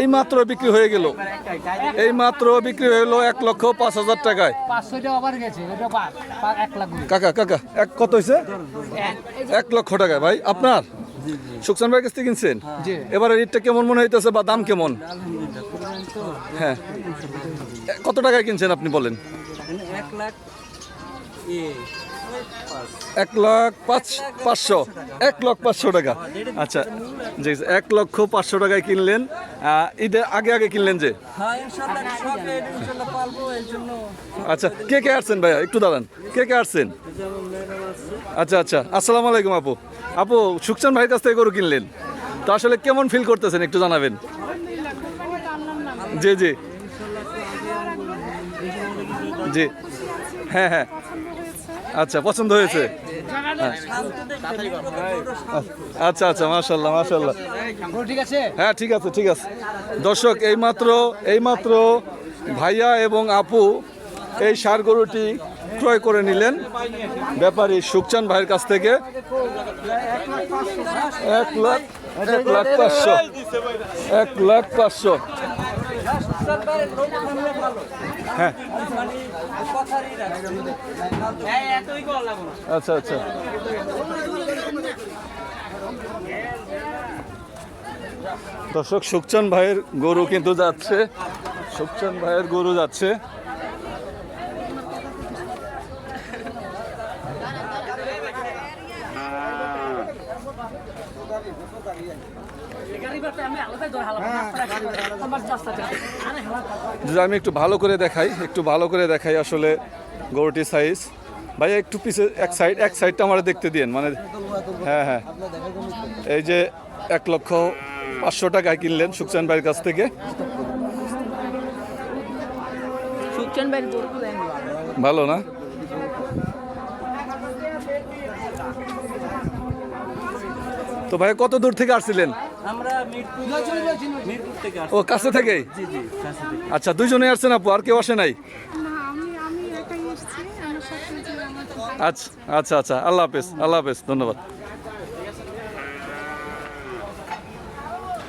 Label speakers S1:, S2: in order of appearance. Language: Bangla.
S1: এই মাত্র বিক্রি হয়ে গেল, এই মাত্র বিক্রি হয়ে গেল 1,05,000 টাকায়। কাকা কাকা কত হয়েছে? 1 লক্ষ টাকায়। ভাই আপনার সুকসান ভাইয়ের কাছ থেকে কিনছেন? এবারে রেটটা কেমন মনে হইতেছে বা দাম কেমন? হ্যাঁ, কত টাকায় কিনছেন আপনি বলেন? 1,05,500 1,05,000 টাকা। আচ্ছা, জি 1,05,000 টাকায় কিনলেন। ঈদের আগে আগে কিনলেন যে? আচ্ছা, কে কে আসছেন ভাইয়া? একটু দাঁড়ান, কে কে আসছেন? আচ্ছা আচ্ছা, আসসালামু আলাইকুম আপু। আপু, সুকসান ভাইয়ের কাছ থেকে গরু কিনলেন, তো আসলে কেমন ফিল করতেছেন একটু জানাবেন? জি জি জি, হ্যাঁ হ্যাঁ, আচ্ছা পছন্দ হয়েছে। আচ্ছা আচ্ছা, মাশাআল্লাহ মাশাআল্লাহ, হ্যাঁ ঠিক আছে ঠিক আছে। দর্শক, এইমাত্র ভাইয়া এবং আপু এই ষাঁড় গরুটি ক্রয় করে নিলেন ব্যাপারী সুকচান ভাইয়ের কাছ থেকে। 1,05,000 1,05,000। হ্যাঁ, আচ্ছা আচ্ছা, দর্শক সুকচান ভাইয়ের গরু কিন্তু যাচ্ছে, সুকচান ভাইয়ের গরু যাচ্ছে। যদি আমি একটু ভালো করে দেখাই আসলে গরুটির সাইজ। ভাইয়া একটু পিছে এক সাইডটা আমার দেখতে দিন, মানে হ্যাঁ হ্যাঁ, এই যে 1,05,000 টাকায় কিনলেন সুকচান ভাইয়ের কাছ থেকে। ভালো না? তো ভাই কত দূর থেকে আসছিলেন? ও কাছে থেকেই? আচ্ছা, দুইজনে আসছেন আপু, আর কেউ আসে নাই? আচ্ছা আচ্ছা আচ্ছা, আল্লাহ হাফেজ, আল্লাহ হাফেজ, ধন্যবাদ।